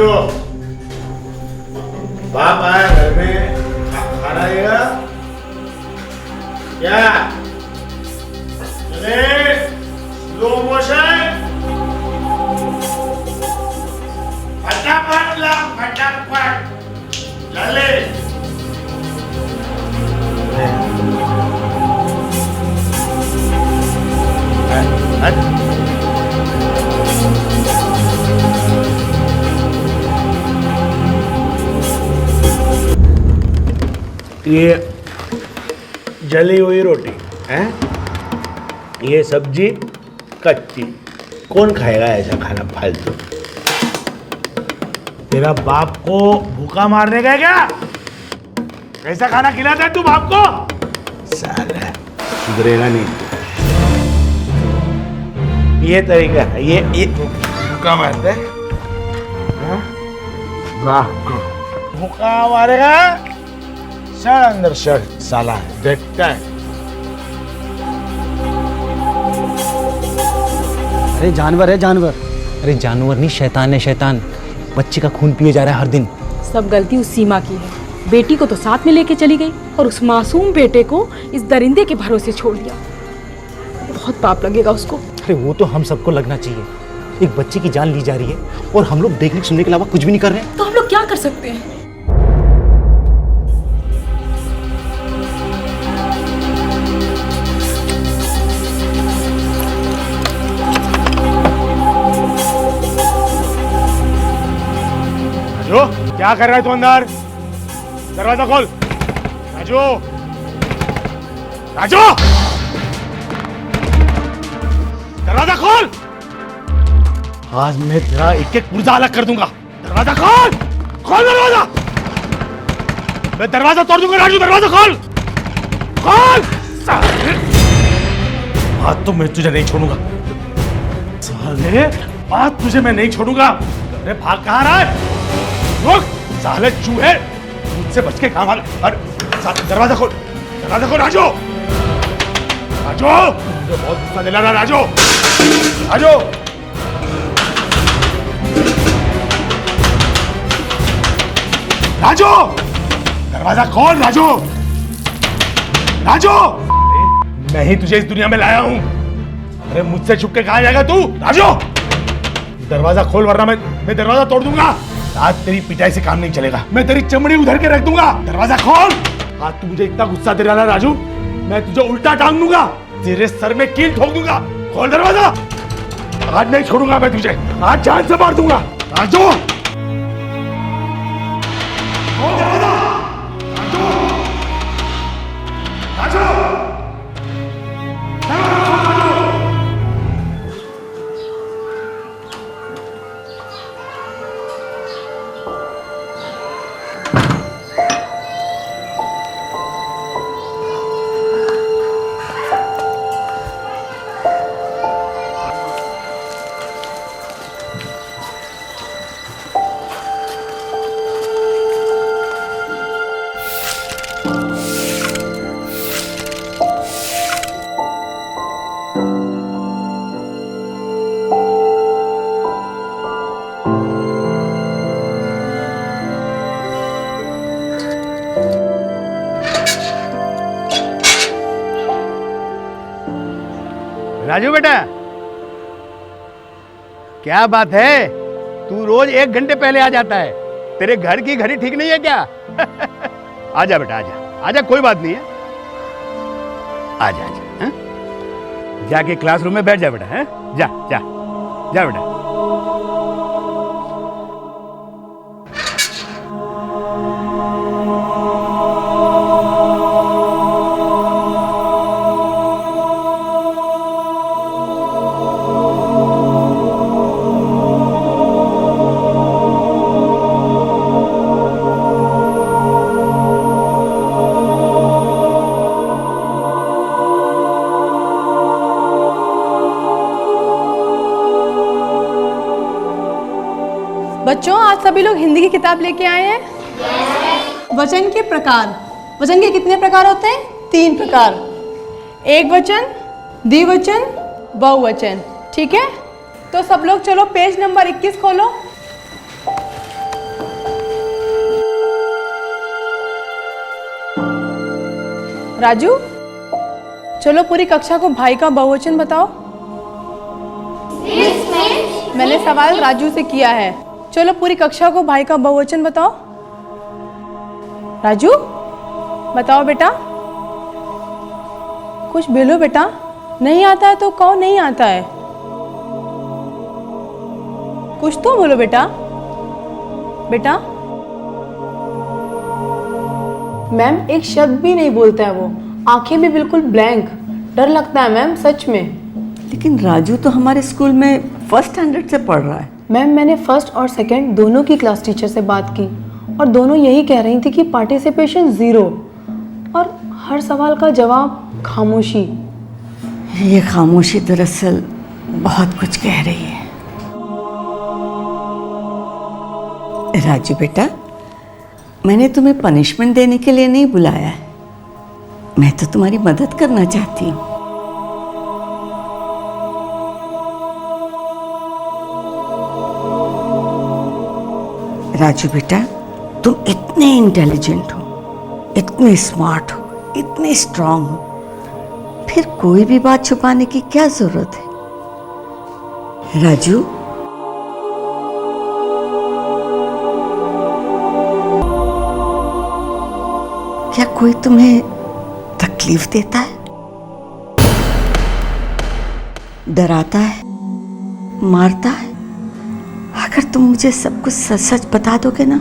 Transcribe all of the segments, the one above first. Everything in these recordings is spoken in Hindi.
राजू, बाप आया घर में, खाना देगा क्या? चले स्लो मोशन, फटाफट ला, फटाफट चले। ये जली हुई रोटी है, ये सब्जी कच्ची। कौन खाएगा ऐसा खाना फालतू? तेरा बाप को भूखा मारने का है क्या? ऐसा खाना खिलाता है तू बाप को? साला सुधरेगा नहीं। ये तरीका है, ये भूखा मारता है। भूखा मारेगा, शर अंदर शर, साला देखता है। अरे जानवर है जानवर। अरे जानवर नहीं, शैतान है शैतान। बच्चे का खून पिए जा रहा है हर दिन। सब गलती उस सीमा की है। बेटी को तो साथ में लेके चली गई और उस मासूम बेटे को इस दरिंदे के भरोसे छोड़ दिया। बहुत पाप लगेगा उसको। अरे वो तो हम सबको लगना चाहिए। एक बच्चे की जान ली जा रही है और हम लोग देखने सुनने के अलावा कुछ भी नहीं कर रहे हैं। तो हम लोग क्या कर सकते हैं? राजू, क्या कर रहा है तू अंदर? दरवाजा खोल। राजू, राजू, दरवाजा खोल। आज मैं तेरा एक एक पुर्जा अलग कर दूंगा। दरवाजा खोल, खोल दरवाजा। मैं दरवाजा तोड़ दूंगा। राजू दरवाजा खोल, खोल। आज तो मैं तुझे नहीं छोड़ूंगा साले, आज तुझे मैं नहीं छोड़ूंगा। अरे भाग कहाँ रहा है? रुक साले चूहे, मुझसे बच के काम। अरे दरवाजा खोल, दरवाजा खोल। राजू, राजू, मुझे बहुत गुस्सा दिला रहा। राजू, राजू, राजू, दरवाजा खोल। राजू, राजू, मैं ही तुझे इस दुनिया में लाया हूं। अरे मुझसे छुप के कहां जाएगा तू? राजू, दरवाजा खोल वरना मैं दरवाजा तोड़ दूंगा। आज तेरी पिटाई से काम नहीं चलेगा। मैं तेरी चमड़ी उधर के रख दूंगा। दरवाजा खोल। आज तू मुझे इतना गुस्सा दे रहा है राजू, मैं तुझे उल्टा टांग दूंगा, तेरे सर में कील ठोक दूंगा। खोल दरवाजा। आज नहीं छोड़ूंगा मैं तुझे, आज जान से मार दूंगा। राजू, खोल दरवाजा। राजू, राजू, राजू बेटा, क्या बात है, तू रोज 1 घंटे पहले आ जाता है। तेरे घर की घड़ी ठीक नहीं है क्या? आजा बेटा, आजा आजा, कोई बात नहीं है। आजा आजा, हाँ? जाके क्लासरूम में बैठ जा बेटा। है जा जा जा बेटा। बच्चों, आज सभी लोग हिंदी की किताब लेके आए हैं। वचन के प्रकार। वचन के कितने प्रकार होते हैं? 3 प्रकार। एक वचन, द्विवचन, बहुवचन। ठीक है, तो सब लोग चलो पेज नंबर 21 खोलो। राजू, चलो पूरी कक्षा को भाई का बहुवचन बताओ। मैंने सवाल राजू से किया है। चलो पूरी कक्षा को भाई का बहुवचन बताओ। राजू, बताओ बेटा। कुछ बोलो बेटा। नहीं आता है तो कहो नहीं आता है। कुछ तो बोलो बेटा। बेटा, मैम एक शब्द भी नहीं बोलता है वो, आंखें भी बिल्कुल ब्लैंक। डर लगता है मैम, सच में। लेकिन राजू तो हमारे स्कूल में फर्स्ट स्टैंडर्ड से पढ़ रहा है। मैम मैंने फर्स्ट और सेकंड दोनों की क्लास टीचर से बात की और दोनों यही कह रही थी कि पार्टिसिपेशन 0 और हर सवाल का जवाब खामोशी। ये खामोशी दरअसल बहुत कुछ कह रही है। राजू बेटा, मैंने तुम्हें पनिशमेंट देने के लिए नहीं बुलाया है, मैं तो तुम्हारी मदद करना चाहती हूँ। राजू बेटा, तुम इतने इंटेलिजेंट हो, इतने स्मार्ट हो, इतने स्ट्रांग हो, फिर कोई भी बात छुपाने की क्या जरूरत है? राजू, क्या कोई तुम्हें तकलीफ देता है, डराता है, मारता है? अगर तुम मुझे सब कुछ सच सच बता दोगे ना,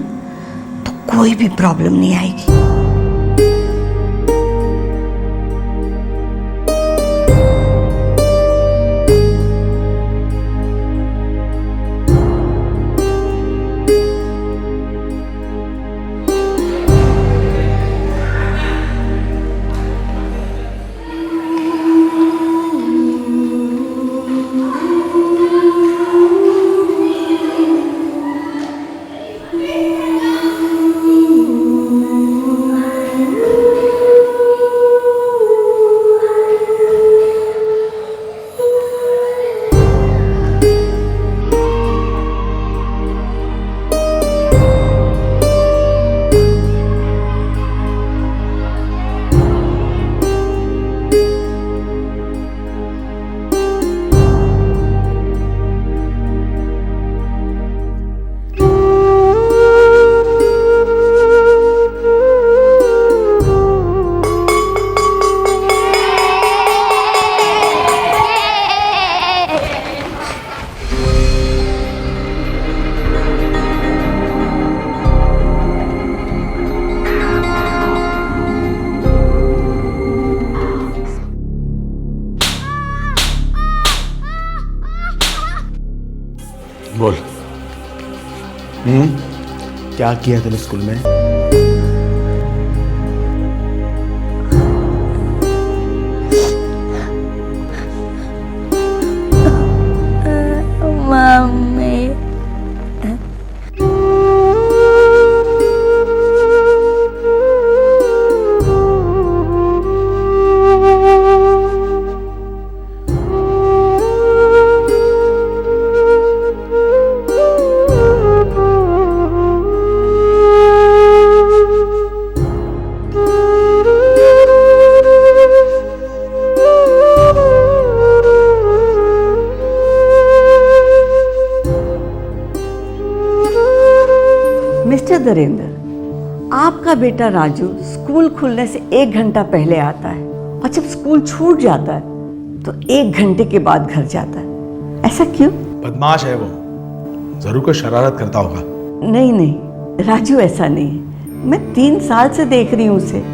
तो कोई भी प्रॉब्लम नहीं आएगी। बोल। क्या किया तूने स्कूल में? मम्मी, मिस्टर दरिंदर, आपका बेटा राजू स्कूल खुलने से 1 घंटा पहले आता है और जब स्कूल छूट जाता है तो 1 घंटे के बाद घर जाता है। ऐसा क्यों? बदमाश है वो, जरूर कोई शरारत करता होगा। नहीं नहीं, राजू ऐसा नहीं है। मैं 3 साल से देख रही हूँ उसे,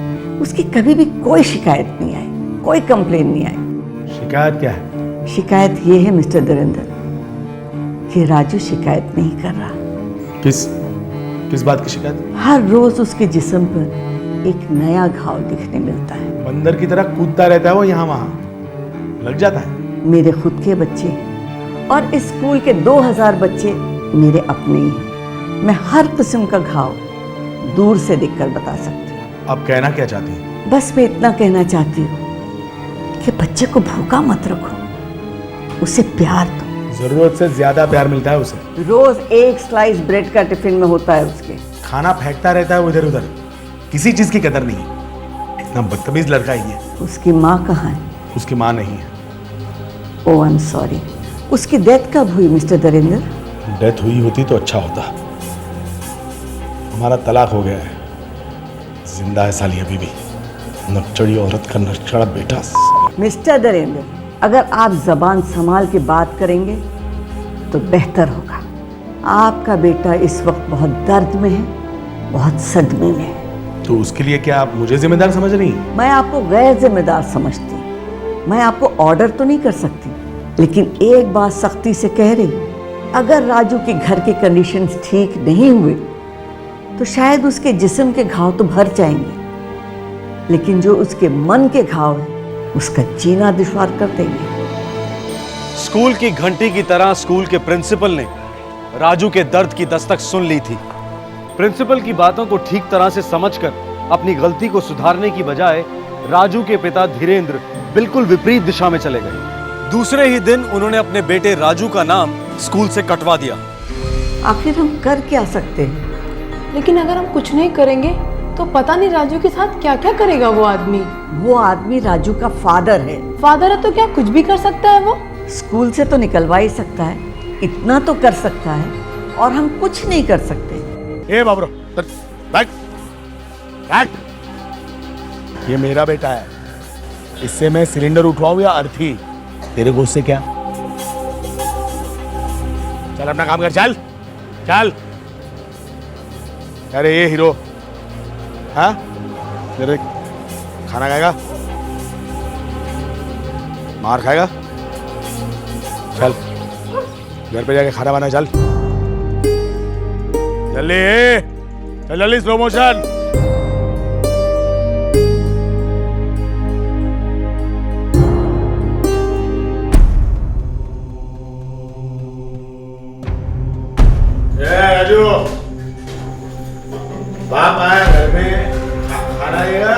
उसकी कभी भी कोई शिकायत नहीं आई, कोई कंप्लेन नहीं आई। शिकायत क्या है? शिकायत ये है मिस्टर दरिंदर कि राजू शिकायत नहीं कर रहा। किस बात की शिकायत? हर रोज उसके जिस्म पर एक नया घाव दिखने मिलता है। बंदर की तरह कूदता रहता है वो, यहाँ वहाँ लग जाता है। मेरे खुद के बच्चे और इस स्कूल के 2000 बच्चे मेरे अपने ही हैं। मैं हर किस्म का घाव दूर से देखकर बता सकती हूँ। अब कहना क्या चाहती है? बस मैं इतना कहना चाहती हूँ कि बच्चे को भूखा मत रखो, उसे प्यार दो। जरूरत से ज्यादा प्यार मिलता है उसे। रोज 1 स्लाइस ब्रेड का टिफिन में होता है उसके। खाना फेंकता रहता है वो इधर उधर, किसी चीज की कदर नहीं। कितना बदतमीज लड़का है ये। उसकी माँ कहाँ है? उसकी माँ नहीं है। ओ आई एम सॉरी। उसकी डेथ कब हुई मिस्टर दरिंदर? डेथ हुई होती तो अच्छा होता। हमारा तलाक हो गया है। जिंदा है साली अभी भी। नकचड़ी औरत का नकचड़ा बेटा। मिस्टर दरिंदर, अगर आप जबान संभाल के बात करेंगे तो बेहतर होगा। आपका बेटा इस वक्त बहुत दर्द में है, बहुत सदमे में है। तो उसके लिए क्या आप मुझे जिम्मेदार समझ रही हैं? मैं आपको गैर जिम्मेदार समझती हूँ। मैं आपको ऑर्डर तो नहीं कर सकती, लेकिन एक बात सख्ती से कह रही हूँ, अगर राजू के घर के कंडीशंस ठीक नहीं हुए तो शायद उसके जिस्म के घाव तो भर जाएंगे, लेकिन जो उसके मन के घाव है उसका जीना दुश्वार कर देंगे। स्कूल की घंटी की तरह स्कूल के प्रिंसिपल ने राजू के दर्द की दस्तक सुन ली थी। प्रिंसिपल की बातों को ठीक तरह से समझकर अपनी गलती को सुधारने की बजाय राजू के पिता धीरेन्द्र बिल्कुल विपरीत दिशा में चले गए। दूसरे ही दिन उन्होंने अपने बेटे राजू का नाम स्कूल से कटवा दिया। आखिर हम कर क्या सकते हैं? लेकिन अगर हम कुछ नहीं करेंगे तो पता नहीं राजू के साथ क्या क्या करेगा वो आदमी। वो आदमी राजू का फादर है। फादर है तो क्या कुछ भी कर सकता है वो? स्कूल से तो निकलवा ही सकता है, इतना तो कर सकता है, और हम कुछ नहीं कर सकते। ए बाबरो, बैठ बैठ। ये मेरा बेटा है, इससे मैं सिलेंडर उठवाऊं या अर्थी? तेरे को उससे क्या? चल अपना काम कर, चल चल। अरे ये हीरो, हाँ तेरे खाना खाएगा, मार खाएगा? चल घर पे जाके खाना बना, चल जल्दी चल, जल्दी स्लो मोशन। राजू, बाप आया घर में, खाना देगा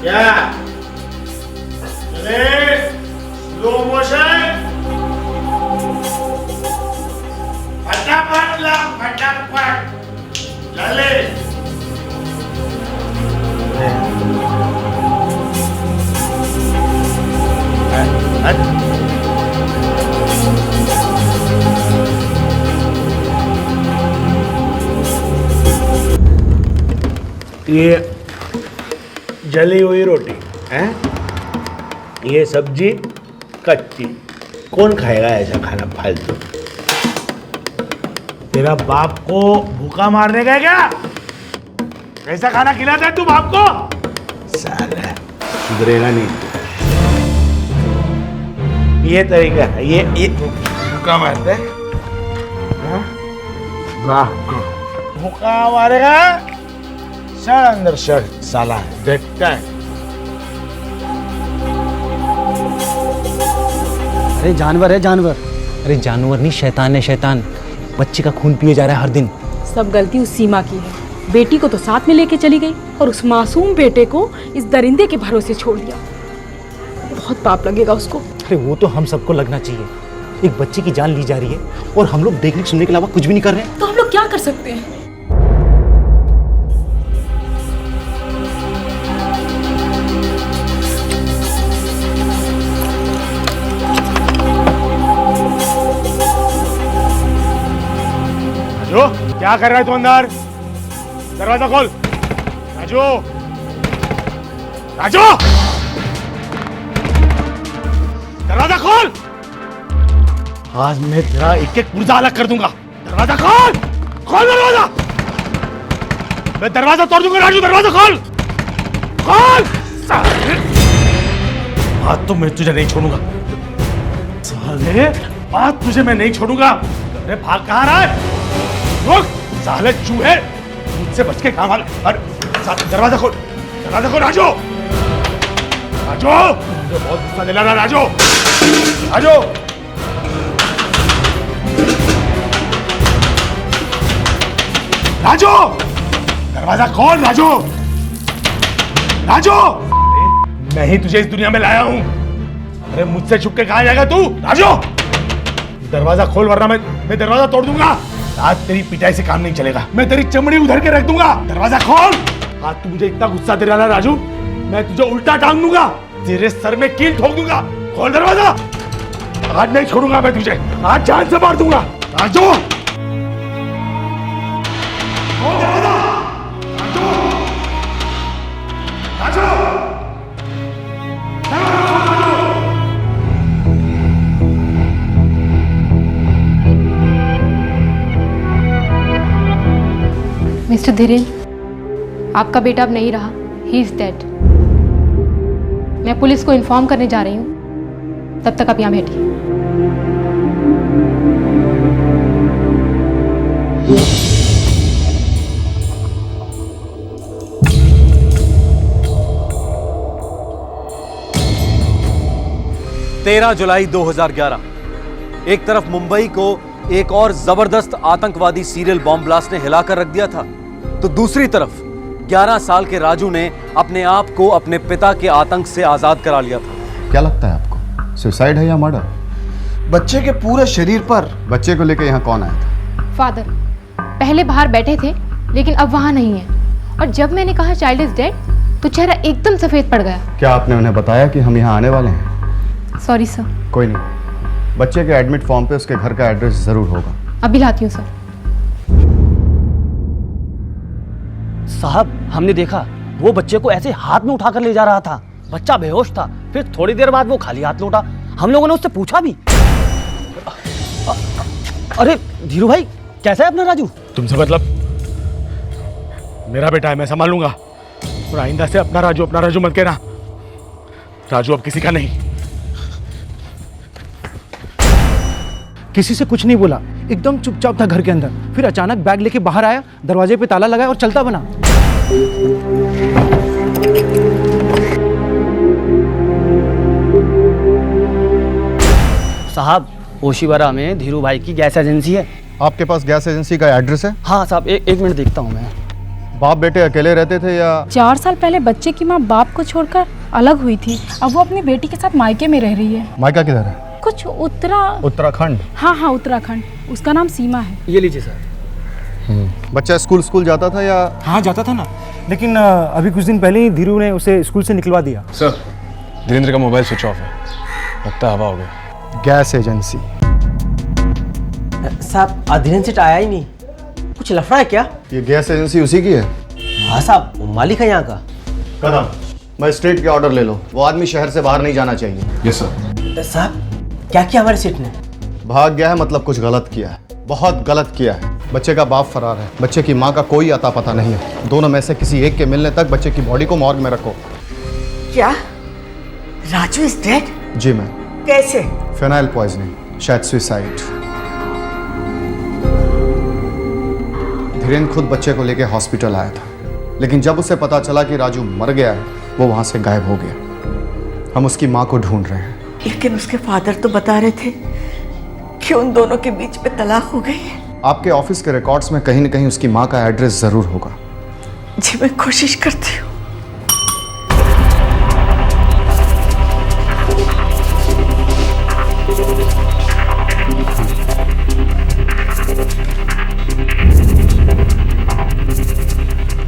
क्या? चले स्लो मोशन, फटाफट ला, फटाफट चले। ये जली हुई रोटी है, ये सब्जी कच्ची। कौन खाएगा ऐसा खाना फालतू? तेरा बाप को भूखा मारने का है क्या? ऐसा खाना खिलाता है तू बाप को? साला सुधरेगा नहीं। ये तरीका है, ये भूखा मारते हैं। बाप को भूखा मारेगा, शर्ट अंदर शर्ट, साला देखता है। अरे जानवर है जानवर। अरे जानवर नहीं, शैतान है शैतान। बच्चे का खून पिए जा रहा है हर दिन। सब गलती उस सीमा की है। बेटी को तो साथ में लेके चली गई और उस मासूम बेटे को इस दरिंदे के भरोसे छोड़ दिया। बहुत पाप लगेगा उसको। अरे वो तो हम सबको लगना चाहिए। एक बच्चे की जान ली जा रही है और हम लोग देखने सुनने के अलावा कुछ भी नहीं कर रहे हैं। तो हम लोग क्या कर सकते हैं? राजू, क्या कर रहा है तू अंदर? दरवाजा खोल। राजू, राजू, दरवाजा खोल। आज मैं तेरा एक एक पुर्जा अलग कर दूंगा। दरवाजा खोल, खोल दरवाजा। मैं दरवाजा तोड़ दूंगा। राजू दरवाजा खोल, खोल। साले, आज तो मैं तुझे नहीं छोड़ूंगा। साले, आज तुझे मैं नहीं छोड़ूंगा। अरे भाग कहाँ रहा है? रुक साले चूहे, मुझसे बच के काम वाला। अरे दरवाजा खोल, दरवाजा खोल। राजू, राजू, मुझे बहुत गुस्सा दिला रहा। राजू, राजू, राजू, दरवाजा खोल। राजू, राजू, मैं ही तुझे इस दुनिया में लाया हूं। अरे मुझसे छुप के कहां जाएगा तू? राजू, दरवाजा खोल वरना मैं दरवाजा तोड़ दूंगा। आज तेरी पिटाई से काम नहीं चलेगा। मैं तेरी चमड़ी उधर के रख दूंगा। दरवाजा खोल। आज तू मुझे इतना गुस्सा दे रहा है राजू, मैं तुझे उल्टा टांग दूंगा, तेरे सर में कील ठोक दूंगा। खोल दरवाजा, आज नहीं छोड़ूंगा मैं तुझे, आज जान से मार दूंगा। राजू, खोल दरवाजा। राजू, राजू, मिस्टर धीरेन्द्र, आपका बेटा अब नहीं रहा, ही इज डेड। मैं पुलिस को इन्फॉर्म करने जा रही हूँ, तब तक आप यहाँ बैठिए। तेरह जुलाई 2011, एक तरफ मुंबई को एक और जबरदस्त आतंकवादी सीरियल बॉम्ब ब्लास्ट ने हिलाकर रख दिया था, तो दूसरी तरफ 11 साल के राजू ने अपने आप को अपने पिता के आतंक से आजाद करा लिया था। क्या लगता है आपको, सुसाइड है या मर्डर? बच्चे के पूरे शरीर पर। बच्चे को लेकर यहाँ कौन आया था? फादर पहले बाहर बैठे थे, लेकिन अब वहाँ नहीं है, और जब मैंने कहा चाइल्ड इज डेड, तो चेहरा एकदम सफेद पड़ गया। क्या आपने उन्हें बताया कि हम यहाँ आने वाले हैं? Sorry sir. कोई नहीं, बच्चे के एडमिट फॉर्म पे उसके घर का एड्रेस जरूर होगा। अभी लाती हूँ सर। साहब, हमने देखा वो बच्चे को ऐसे हाथ में उठाकर ले जा रहा था। बच्चा बेहोश था, फिर थोड़ी देर बाद वो खाली हाथ लौटा। हम लोगों ने उससे पूछा भी। अरे धीरू भाई, कैसा है अपना राजू? तुमसे मतलब? मेरा बेटा है, मैं संभाल लूंगा, और आइंदा से अपना राजू मत कहना। राजू अब किसी का नहीं। किसी से कुछ नहीं बोला, एकदम चुपचाप था घर के अंदर। फिर अचानक बैग लेके बाहर आया, दरवाजे पे ताला लगाया और चलता बना। साहब, ओशिवरा में धीरू भाई की गैस एजेंसी है। आपके पास गैस एजेंसी का एड्रेस है? हाँ साहब, एक मिनट देखता हूँ मैं। बाप बेटे अकेले रहते थे या? 4 साल पहले बच्चे की माँ बाप को छोड़कर अलग हुई थी। अब वो अपनी बेटी के साथ मायके में रह रही है। मायका किधर है? कुछ उत्तराखंड। हाँ, उत्तराखंड। उसका नाम सीमा है। ये लीजिए सर। बच्चा स्कूल जाता था या? हाँ जाता था ना, लेकिन अभी कुछ दिन पहले ही धीरू ने उसे स्कूल से निकलवा दिया। सर, धीरेन्द्र का मोबाइल स्विच ऑफ है, लगता है हवा हो गया। Gas agency. साहब, धीरेन्द्र सेठ आया ही नहीं, कुछ लफड़ा है क्या? ये गैस एजेंसी उसी की है? हाँ साहब, मालिक है यहाँ का। कदम, मजिस्ट्रेट के ऑर्डर ले लो, वो आदमी शहर से बाहर नहीं जाना चाहिए। Yes sir. साहब, क्या किया हमारे सेठ ने? भाग गया है मतलब कुछ गलत किया है, बहुत गलत किया है। बच्चे का बाप फरार है, बच्चे की माँ का कोई अता पता नहीं है। दोनों में से किसी एक के मिलने तक बच्चे की बॉडी को मॉर्ग में रखो। क्या राजू इज डेड? जी मैम। कैसे? फिनाइल पॉइजनिंग, शायद सुसाइड। धीरेन्द्र खुद बच्चे को लेकर हॉस्पिटल आया था, लेकिन जब उसे पता चला कि राजू मर गया है, वो वहां से गायब हो गया। हम उसकी माँ को ढूंढ रहे हैं। लेकिन उसके फादर तो बता रहे थे कि उन दोनों के बीच में तलाक हो गई है। आपके ऑफिस के रिकॉर्ड्स में कहीं न कहीं उसकी माँ का एड्रेस जरूर होगा। जी मैं कोशिश करती हूँ।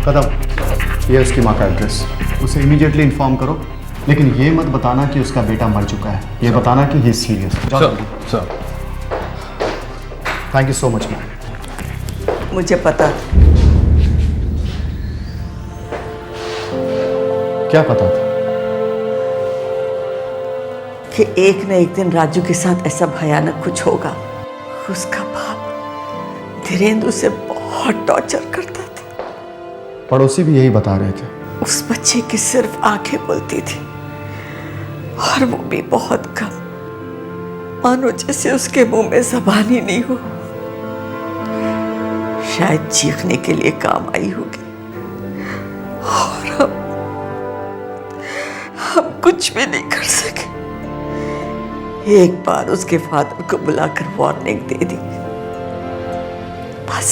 कदम, ये उसकी माँ का एड्रेस, उसे इमीडिएटली इन्फॉर्म करो, लेकिन ये मत बताना कि उसका बेटा मर चुका है, ये बताना कि he is serious. Sir. Thank you so much ma'am. मुझे पता था। क्या पता था? कि एक न एक दिन राजू के साथ ऐसा भयानक कुछ होगा। उसका बाप धीरेन्द्र उसे बहुत टॉर्चर करता था। पड़ोसी भी यही बता रहे थे। उस बच्चे की सिर्फ आंखें बोलती थी, और वो भी बहुत कम, मानो जैसे उसके मुंह में जबान ही नहीं हो। शायद चीखने के लिए काम आई होगी, और हम कुछ भी नहीं कर सके। एक बार उसके फादर को बुलाकर वार्निंग दे दी, बस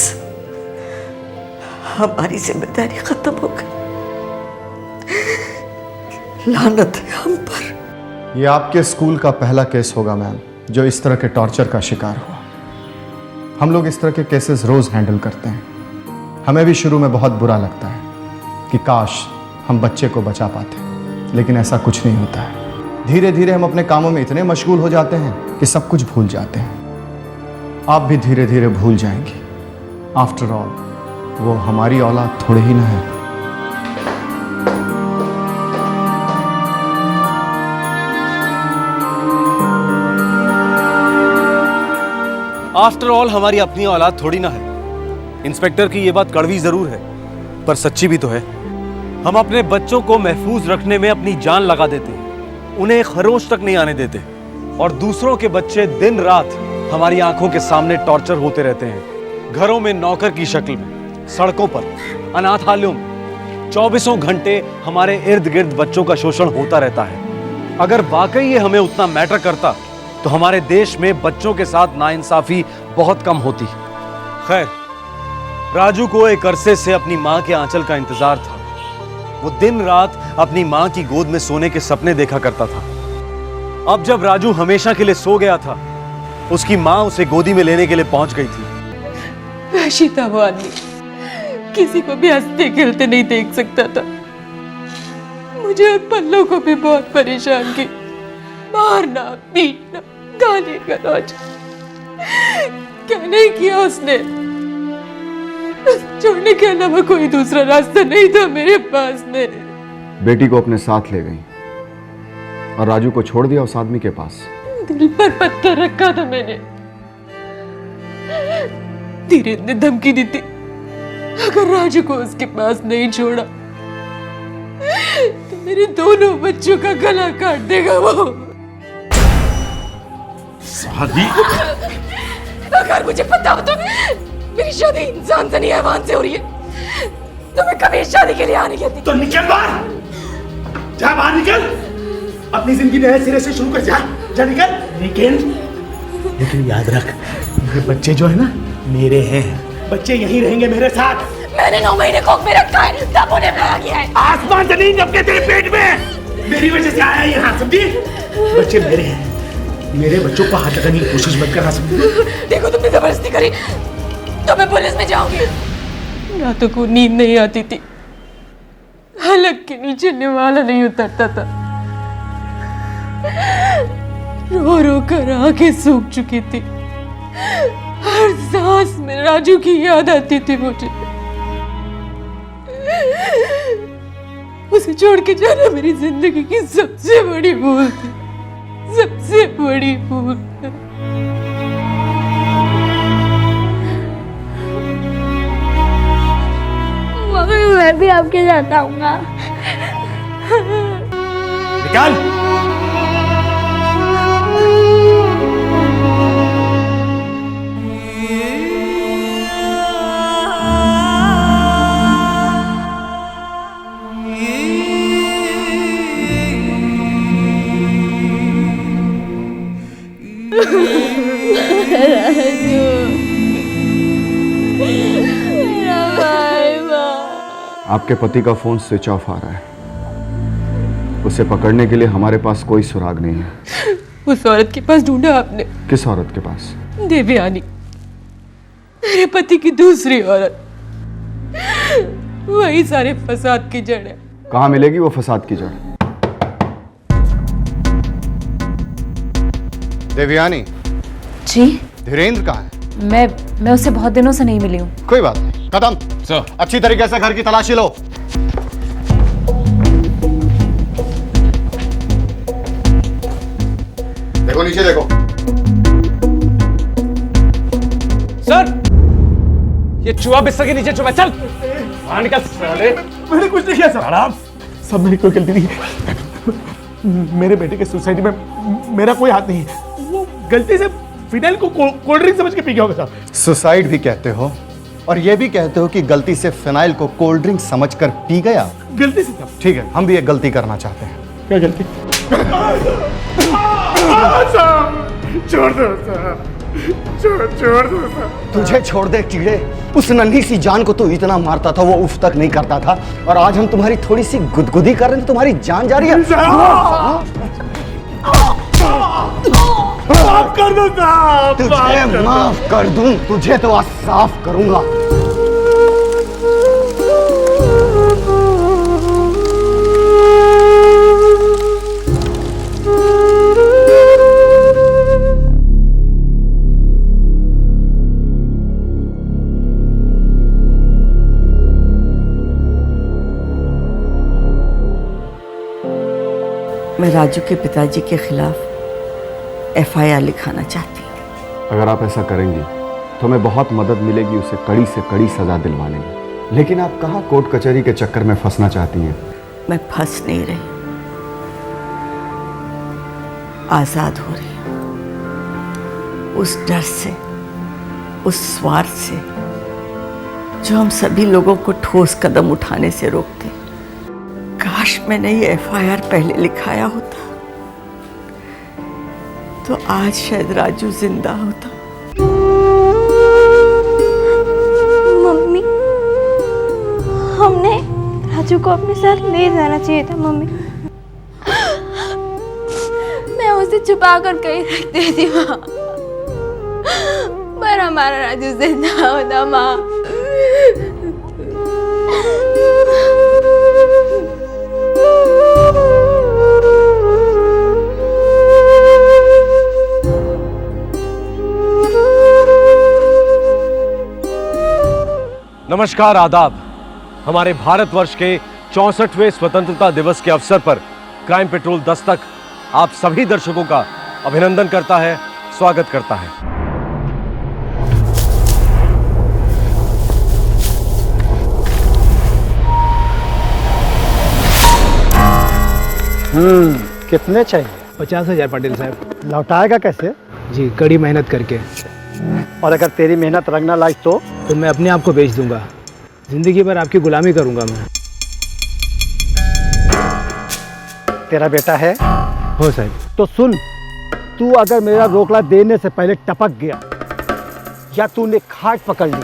हमारी जिम्मेदारी खत्म हो गई। लानत है हम पर। ये आपके स्कूल का पहला केस होगा मैम, जो इस तरह के टॉर्चर का शिकार हुआ। हम लोग इस तरह के केसेस रोज हैंडल करते हैं। हमें भी शुरू में बहुत बुरा लगता है कि काश हम बच्चे को बचा पाते, लेकिन ऐसा कुछ नहीं होता है। धीरे धीरे हम अपने कामों में इतने मशगूल हो जाते हैं कि सब कुछ भूल जाते हैं। आप भी धीरे धीरे भूल जाएंगी। आफ्टर ऑल वो हमारी औलाद थोड़े ही ना है। आफ्टर ऑल हमारी अपनी औलाद थोड़ी ना है। इंस्पेक्टर की ये बात कड़वी जरूर है, पर सच्ची भी तो है। हम अपने बच्चों को महफूज रखने में अपनी जान लगा देते हैं, उन्हें खरोंच तक नहीं आने देते, और दूसरों के बच्चे दिन रात हमारी आंखों के सामने टॉर्चर होते रहते हैं। घरों में नौकर की शक्ल में, सड़कों पर, अनाथालयों में 24 घंटे हमारे इर्द गिर्द बच्चों का शोषण होता रहता है। अगर वाकई ये हमें उतना मैटर करता तो हमारे देश में बच्चों के साथ नाइंसाफी बहुत कम होती। खैर, राजू को एक अरसे से अपनी मां के आंचल का इंतजार था। वो दिन रात अपनी मां की गोद में सोने के सपने देखा करता था। अब जब राजू हमेशा के लिए सो गया था, उसकी मां उसे गोदी में लेने के लिए पहुंच गई थी। वैशी था वो आदमी, किसी को भी हंसते खेलते नहीं देख सकता था। मुझे और पल्लू को भी बहुत परेशान की, मारना, पीटना, गाली गलौज, क्या नहीं किया उसने। छोड़ने के अलावा कोई दूसरा रास्ता नहीं था मेरे पास में। बेटी को अपने साथ ले गई और राजू को छोड़ दिया उस आदमी के पास। दिल पर पत्थर रखा था मैंने। धीरे ने धमकी दी थी, अगर राजू को उसके पास नहीं छोड़ा तो मेरे दोनों बच्चों का गला काट देगा वो। शादी? अगर मुझे पता हो तो मेरी शादी इंसान से नहीं हैवान से हो रही है तो मैं कभी शादी के लिए आने कहती। तो निकल बाहर, जा बाहर निकल, अपनी जिंदगी नए सिरे से शुरू कर। जा निकल। लेकिन याद रख, ये बच्चे जो है ना मेरे हैं, बच्चे यहीं रहेंगे मेरे साथ। मैंने 9 महीने कोख में रखा है, तब उन्हें मारा गया है। आसमान जमीन जब के तेरे पेट में, मेरी वजह से आया यहाँ, समझी? बच्चे मेरे हैं, मेरे बच्चों को हाथ लगाने की कोशिश मत करना, समझी? देखो तुमने जबरदस्ती करी तो मैं पुलिस में जाऊंगी। रातों को नींद नहीं आती थी, हलक के नीचे निवाला नहीं उतरता था, रो रो कर आंखें सूख चुकी थी। हर सांस में राजू की याद आती थी मुझे। उसे छोड़ के जाना मेरी जिंदगी की सबसे बड़ी भूल थी, सबसे बड़ी भूल। मैं भी आपके साथ आऊंगा। निकाल। आपके पति का फोन स्विच ऑफ आ रहा है। उसे पकड़ने के लिए हमारे पास कोई सुराग नहीं है। उस औरत के पास ढूंढा आपने? किस औरत के पास? देवयानी, मेरे पति की दूसरी औरत। वही सारे फसाद की जड़ है। कहाँ मिलेगी वो फसाद की जड़? देवयानी जी धीरेन्द्र कहाँ है? मैं उससे बहुत दिनों से नहीं मिली हूँ। कोई बात नहीं, कदम सर, अच्छी तरीके से घर की तलाशी लो। देखो नीचे देखो। सर, ये चूहा बिस्तर के नीचे चुपा, चल बाहर निकल। साले, मैंने कुछ नहीं किया सर, सब मेरी कोई गलती नहीं है। मेरे बेटे के सुसाइड में मेरा कोई हाथ नहीं है। वो गलती से फिनाइल को कोल्ड ड्रिंक समझ के पी गया होगा साहब। सुसाइड भी कहते हो और ये भी कहते हो कि गलती से फिनाइल को कोल्ड ड्रिंक समझकर पी गया। गलती से साहब। ठीक है, हम भी एक गलती करना चाहते हैं। क्या गलती? छोड़ दो साहब, छोड़ दो साहब। तुझे छोड़ दे कीड़े, उस नन्ही सी जान को तू इतना मारता था, वो उफ तक नहीं करता था, और आज हम तुम्हारी थोड़ी सी गुदगुदी कर रहे हैं तो तुम्हारी जान जा रही है। माफ कर दो साहब। तुझे माफ कर दूं, तुझे तो आज साफ करूंगा। राजू के पिताजी के खिलाफ FIR लिखाना चाहती हूँ। अगर आप ऐसा करेंगी तो हमें बहुत मदद मिलेगी, उसे कड़ी से कड़ी सजा दिलवाने में। लेकिन आप कहाँ कोर्ट कचहरी के चक्कर में फंसना चाहती हैं? मैं फंस नहीं रही, आजाद हो रही हूँ उस डर से, उस स्वार्थ से जो हम सभी लोगों को ठोस कदम उठाने से रोकते। काश मैंने ये FIR पहले लिखाया होता तो आज शायद राजू जिंदा होता। मम्मी, हमने राजू को अपने साथ ले जाना चाहिए था मम्मी। मैं उसे छुपा कर कहीं रख देती माँ, पर हमारा राजू जिंदा होता माँ। नमस्कार, आदाब। हमारे भारतवर्ष के 64वें स्वतंत्रता दिवस के अवसर पर क्राइम पेट्रोल दस्तक आप सभी दर्शकों का अभिनंदन करता है, स्वागत करता है। कितने चाहिए? 50,000 पटेल साहब। लौटाएगा कैसे? जी, कड़ी मेहनत करके। और अगर तेरी मेहनत रंग ना लाई तो मैं अपने आप को बेच दूंगा, जिंदगी भर आपकी गुलामी करूंगा मैं। तेरा बेटा है? हो साहब। तो सुन, तू अगर मेरा रोकड़ा देने से पहले टपक गया या तूने खाट पकड़ ली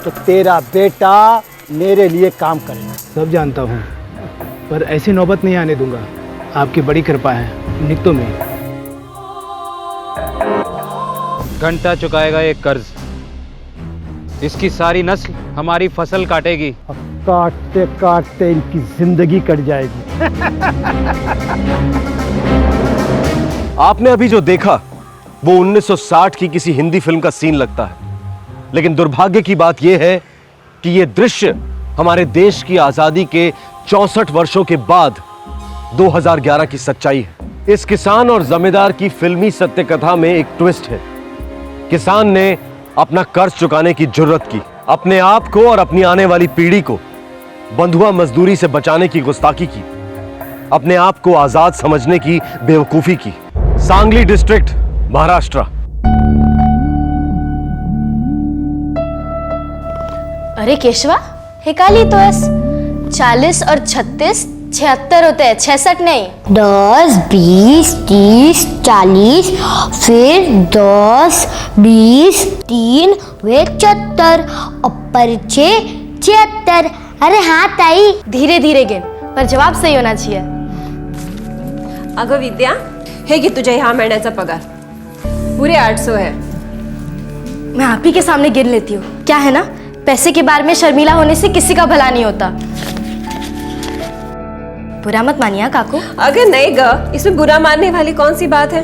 तो तेरा बेटा मेरे लिए काम करेगा। सब जानता हूँ, पर ऐसी नौबत नहीं आने दूंगा। आपकी बड़ी कृपा है। निकतो में घंटा चुकाएगा एक कर्ज, इसकी सारी नस्ल हमारी फसल काटेगी। काटते काटते इनकी जिंदगी कट जाएगी। आपने अभी जो देखा वो 1960 की किसी हिंदी फिल्म का सीन लगता है, लेकिन दुर्भाग्य की बात यह है कि यह दृश्य हमारे देश की आजादी के 64 वर्षों के बाद 2011 की सच्चाई है। इस किसान और जमींदार की फिल्मी सत्य कथा में एक ट्विस्ट है। किसान ने अपना कर्ज चुकाने की जुर्रत की, अपने आप को और अपनी आने वाली पीढ़ी को बंधुआ मजदूरी से बचाने की गुस्ताखी की, अपने आप को आजाद समझने की बेवकूफी की। सांगली डिस्ट्रिक्ट, महाराष्ट्र। अरे केशवा, हे का लिहितोयस? 40 और 36 76 होते हैं, 66 नहीं। 10, 20, 30, 40, फिर 10, 20, 3 वे 74 और परिचे 76। अरे हाँ ताई, धीरे धीरे गिन, पर जवाब सही होना चाहिए। अगं विद्या, हे घे तुझ्या ह्या महिन्याचा पगार, पुरे 800 है। मैं आप ही के सामने गिन लेती हूँ। क्या है ना, पैसे के बारे में शर्मीला होने से किसी का भला नहीं होता। बुरा मत मानिए काकू। अगर नहीं ग, इसमें बुरा मानने वाली कौन सी बात है?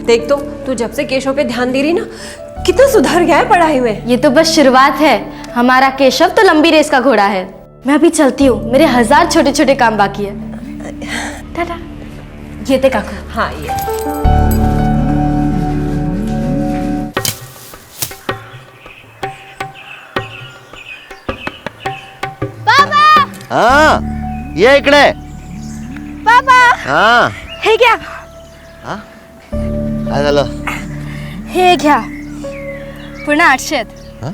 देख तो, तू जब से केशव पे ध्यान दे रही ना, कितना सुधर गया है पढ़ाई में। ये तो बस शुरुआत है, हमारा केशव तो लंबी रेस का घोड़ा है। मैं अभी चलती हूँ, मेरे 1000 छोटे छोटे काम बाकी है। टाटा। ये थे काकू। हाँ ये। हाँ, ये इकडे। पापा, हाँ, हे क्या? हाँ, काय झालं? हे घ्या, पूर्ण 800। हाँ?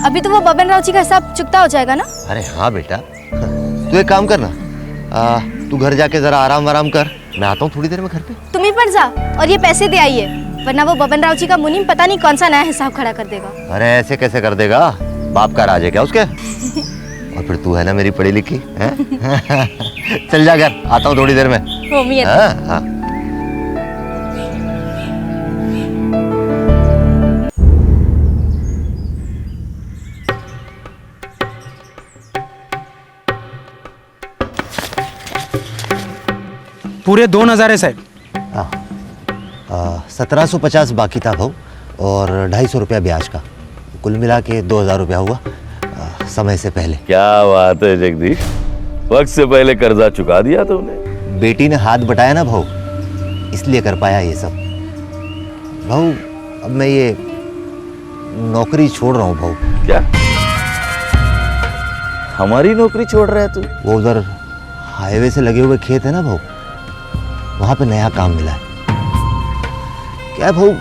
अभी तो वो बबनराव जी का हिसाब चुकता हो जाएगा ना? अरे हाँ बेटा, तू एक काम कर ना, तू घर जाके जरा आराम कर, मैं आता हूँ थोड़ी देर में घर पे। तुम ही पड़ जा और ये पैसे दे आइए, वरना वो बबनराव जी का मुनीम पता नहीं कौन सा नया हिसाब खड़ा कर देगा। अरे ऐसे कैसे कर देगा, बाप का राज है क्या उसके? और फिर तू है ना मेरी पढ़ी लिखी है? चल जा घर, आता हूँ थोड़ी देर में। हाँ हाँ। पूरे 2000 है साहब। हाँ, 1750 बाकी था भाऊ, और 250 रुपया ब्याज का, कुल मिला के 2000 रुपया हुआ समय से पहले। क्या बात है जगदीश, वक्त से पहले कर्जा चुका दिया तूने। बेटी ने हाथ बटाया ना भाऊ, इसलिए कर पाया ये सब। भाऊ अब मैं ये नौकरी छोड़ रहा हूँ भाऊ। क्या हमारी नौकरी छोड़ रहा है तू? वो उधर हाईवे से लगे हुए खेत है ना भाऊ, वहां पे नया काम मिला है। क्या भाऊ,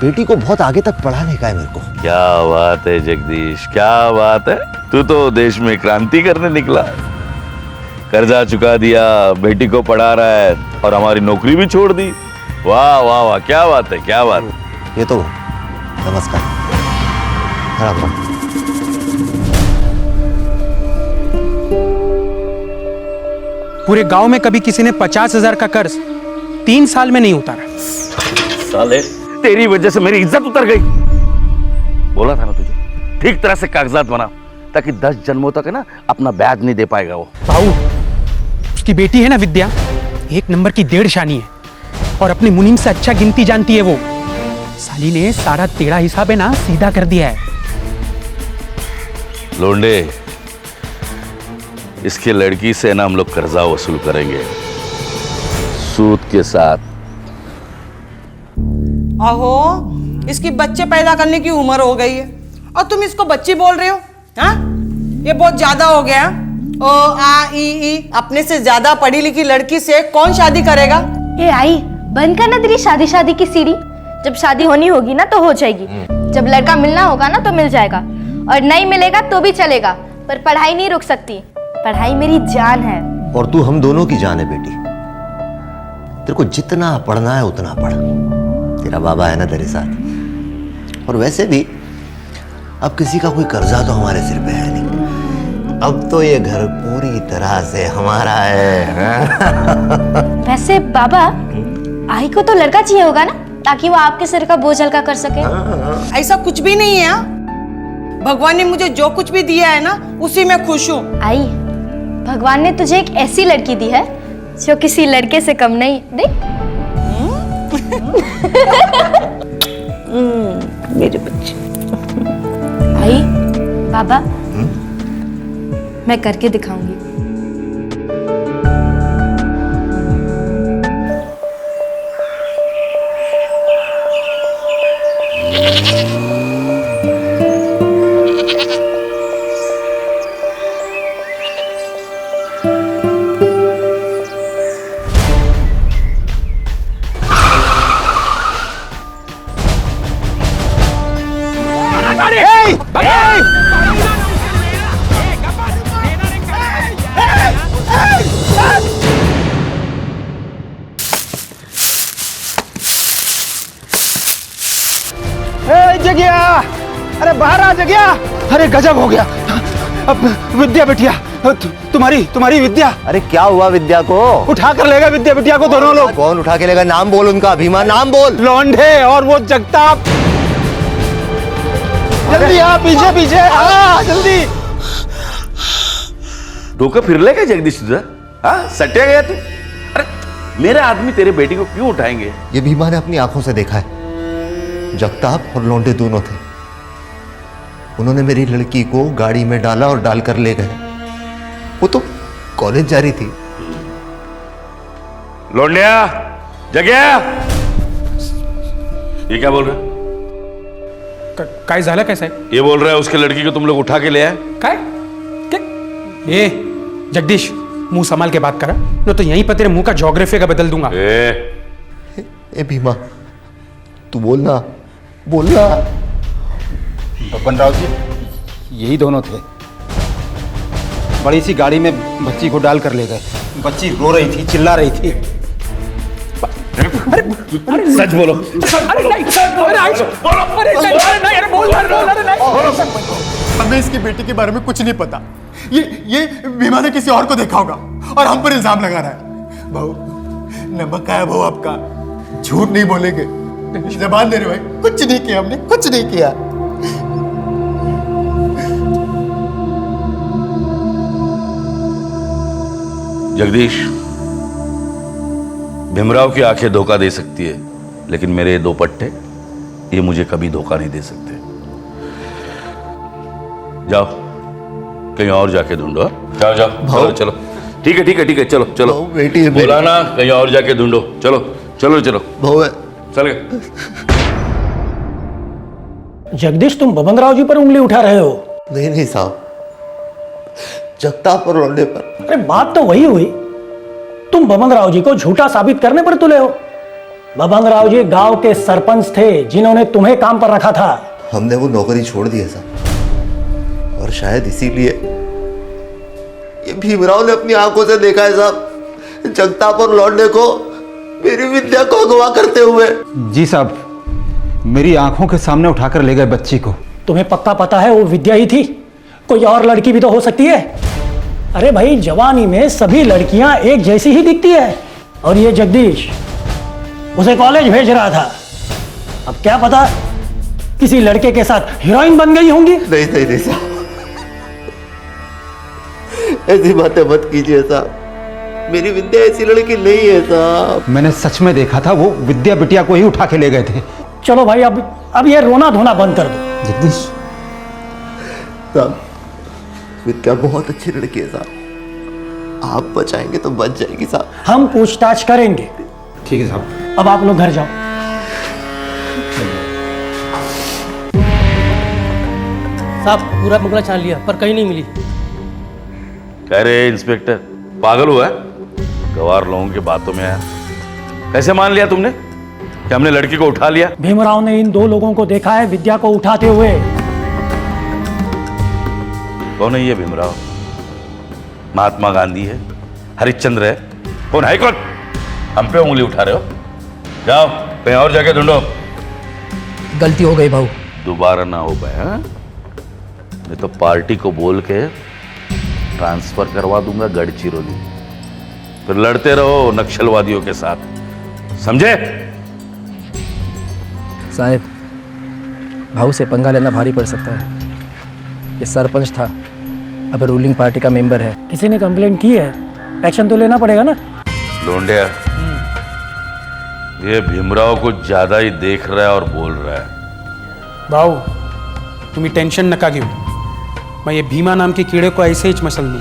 बेटी को बहुत आगे तक पढ़ाने का है मेरे को। क्या बात है जगदीश, क्या बात है। तू तो देश में क्रांति करने निकला। कर्जा चुका दिया, बेटी को पढ़ा रहा है और हमारी नौकरी भी छोड़ दी। वाह वाह वाह, क्या बात है, क्या बात है। ये तो नमस्कार। पूरे गांव में कभी किसी ने 50,000 का कर्ज 3 साल में नहीं उतारा। साले तेरी वजह से मेरी इज्जत उतर गई। बोला था ना तुझे, ठीक तरह से कागजात बना, ताकि 10 जन्मों तक है ना अपना ब्याज नहीं दे पाएगा वो। भाऊ, उसकी बेटी है ना विद्या, 1 नंबर की 1.5 शानी है और अपनी मुनीम से अच्छा गिनती जानती है वो। साली ने सारा तेरा हिसाब है ना सीधा कर दिया है। लोंडे, इसके लड़की से ना हम लोग कर्जा वसूल करेंगे सूद के साथ। अहो, इसकी बच्चे पैदा करने की उम्र हो गई है और तुम इसको बच्ची बोल रहे हो? हाँ, ये बहुत ज्यादा हो गया। ओ आ ई अपने से ज्यादा पढ़ी लिखी लड़की से कौन शादी करेगा? ए आई, बंद करना तेरी शादी शादी की सीढ़ी। जब शादी होनी होगी ना तो हो जाएगी, जब लड़का मिलना होगा ना तो मिल जाएगा, और नहीं मिलेगा तो भी चलेगा, पर पढ़ाई नहीं रुक सकती। पढ़ाई मेरी जान है। और तू हम दोनों की जान है बेटी। तेरे को जितना पढ़ना है उतना पढ़, तेरा बाबा है ना तेरे साथ। और वैसे भी अब किसी का कोई कर्जा तो हमारे सिर पे है नहीं। अब तो ये घर पूरी तरह से हमारा है। वैसे बाबा, आई को तो लड़का चाहिए होगा ना, ताकि वो आपके सिर का बोझ हल्का कर सके। ऐसा कुछ भी नहीं है। भगवान ने मुझे जो कुछ भी दिया है ना, उसी में खुश हूँ। आई, भगवान ने तुझे एक ऐसी लड़की दी है जो किसी लड़के से कम नहीं। देख मेरे बच्चे। आई, बाबा, मैं करके दिखाऊंगी। जगिया, अरे बाहर आ जगिया। अरे गजब हो गया। अब विद्या बिटिया, तुम्हारी विद्या। अरे क्या हुआ विद्या को? उठा कर लेगा विद्या बिटिया को दोनों लोग। कौन उठा के लेगा? नाम बोल उनका। भीमा, नाम बोल। लौंडे और वो जगताप। जल्दी आ, पीछे पीछे आ, जल्दी। डोका फिर लेगा जगदीश तुझा? हाँ, सटिया गया तू। अरे मेरे आदमी तेरे बेटी को क्यों उठाएंगे? ये भीमा ने अपनी आंखों से देखा है। जगताप और लौंडे दोनों थे। उन्होंने मेरी लड़की को गाड़ी में डाला और डालकर ले गए। वो तो कॉलेज जा रही थी। लौंडिया, जगया, ये क्या बोल रहा है? काय झालं कैसा है? ये बोल रहा है उसके लड़की को तुम लोग उठा के ले आए। काय? ए जगदीश, मुंह संभाल के बात करा, न तो यहीं पर तेरे मुंह का ज्योग्राफी का बदल दूंगा। ए भीमा, तू बोलना, बोलना। बबन जी, यही दोनों थे। बड़ी सी गाड़ी में बच्ची को डाल कर ले गए। बच्ची रो रही थी, चिल्ला रही थी। सच बोलो। हमें इसकी बेटी के बारे में कुछ नहीं पता। ये भीमा ने किसी और को देखा होगा और हम पर इल्जाम लगा रहा है। बहू, नमक है बहू आपका, झूठ नहीं बोलेंगे। जबान दे रहे भाई, कुछ नहीं किया हमने, कुछ नहीं किया। जगदीश, भीमराव की आंखें धोखा दे सकती है, लेकिन मेरे ये 2 पट्टे, ये मुझे कभी धोखा नहीं दे सकते। जाओ, कहीं और जाके ढूंढो। जाओ जाओ, चलो चलो, ठीक है ठीक है ठीक है, चलो चलो, बेटी बोला ना कहीं और जाके ढूंढो, चलो चलो चलो, भाऊ चल गए। जगदीश, तुम बबन राव जी पर उंगली उठा रहे हो? नहीं नहीं साहब, जगताप पर लौंडे पर। अरे बात तो वही हुई, तुम बबन राव जी को झूठा साबित करने पर तुले हो। बबन राव जी गांव के सरपंच थे जिन्होंने तुम्हें काम पर रखा था। हमने वो नौकरी छोड़ दी है साहब, और शायद इसीलिए ये भीमराव ने अपनी आंखों से देखा है साहब, जगताप और लौंडे को मेरी विद्या को अगवा करते हुए। जी साहब, मेरी आंखों के सामने उठाकर ले गए बच्ची को। तुम्हें पक्का पता है वो विद्या ही थी? कोई और लड़की भी तो हो सकती है। अरे भाई, जवानी में सभी लड़कियां एक जैसी ही दिखती है। और ये जगदीश उसे कॉलेज भेज रहा था, अब क्या पता किसी लड़के के साथ हीरोइन बन गई होंगी। नहीं नहीं नहीं साहब, ऐसी बातें मत कीजिए साहब, मेरी विद्या ऐसी लड़की नहीं है साहब। मैंने सच में देखा था, वो विद्या बिटिया को ही उठा के ले गए थे। चलो भाई, अब ये रोना धोना बंद कर दो। जगदीश साहब, विद्या बहुत अच्छी लड़की है साहब, आप बचाएंगे तो बच जाएगी साहब। हम पूछताछ करेंगे। ठीक है साहब, अब आप लोग घर जाओ। साहब, पूरा बंगला छान लिया पर कहीं नहीं मिली। कह रहे इंस्पेक्टर पागल हुआ है, गवार लोगों की बातों में आया। कैसे मान लिया तुमने कि हमने लड़की को उठा लिया? भीमराव ने इन दो लोगों को देखा है विद्या को उठाते हुए। कौन है ये भीमराव? महात्मा गांधी है, हरिश्चंद्र है, कौन है कौन? हम पे उंगली उठा रहे हो? जाओ कहीं और जाके ढूंढो। गलती हो गई भाऊ। दोबारा ना हो पाए, हाँ? मैं तो पार्टी को बोल के ट्रांसफर करवा दूंगा गढ़चिरौली, फिर लड़ते रहो नक्सलवादियों के साथ, समझे? साहब, भाऊ से पंगा लेना भारी पड़ सकता है। ये सरपंच था, अब रूलिंग पार्टी का मेंबर है। किसी ने कंप्लेंट की है, एक्शन तो लेना पड़ेगा ना। लोंडिया, ये भीमराव को ज्यादा ही देख रहा है और बोल रहा है। भाऊ, तुम्ही टेन्शन नका घेऊ, मैं ये भीमा नाम के कीड़े को ऐसे ही मसल दूं।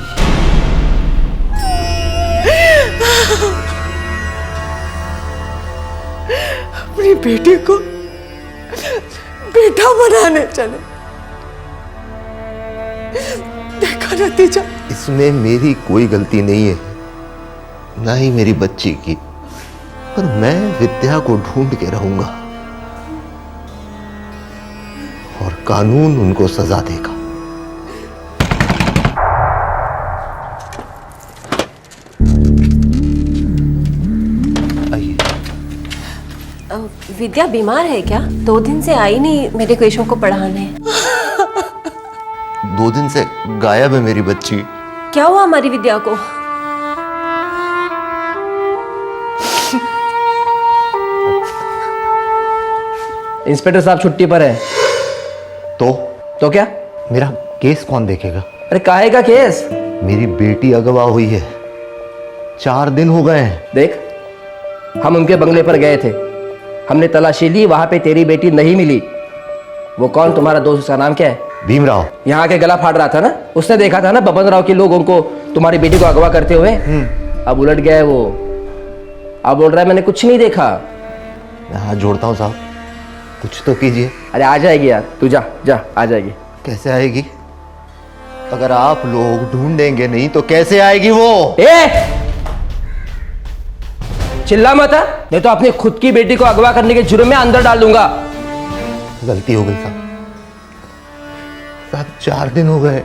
अपनी बेटी को बेटा बनाने चले, देखा नतीजा। इसमें मेरी कोई गलती नहीं है, ना ही मेरी बच्ची की, पर मैं विद्या को ढूंढ के रहूंगा और कानून उनको सजा देगा। विद्या बीमार है क्या? 2 दिन से आई नहीं मेरे क्वेश्चन को पढ़ाने। 2 दिन से गायब है मेरी बच्ची। क्या हुआ हमारी विद्या को? इंस्पेक्टर साहब छुट्टी पर है। तो क्या? मेरा केस कौन देखेगा? अरे काहे का केस? मेरी बेटी अगवा हुई है, 4 दिन हो गए हैं। देख, हम उनके बंगले पर गए थे, हमने तलाशी ली, वहां पे तेरी बेटी नहीं मिली। वो कौन तुम्हारा दोस्त, उसका नाम क्या है? भीमराव। यहाँ के गला फाड़ रहा था ना, उसने देखा था ना बबन राव के लोगों को तुम्हारी बेटी को अगवा करते हुए। अब उलट गया है वो, अब बोल रहा है मैंने कुछ नहीं देखा। मैं हाथ जोड़ता हूँ साहब, कुछ तो कीजिए। अरे आ जाएगी यार, तू जा जा, आ जाएगी। कैसे आएगी? अगर आप लोग ढूंढेंगे नहीं तो कैसे आएगी वो? चिल्ला मत, नहीं तो अपनी खुद की बेटी को अगवा करने के जुर्म में अंदर डाल दूंगा। गलती हो गई साहब, 4 दिन हो गए,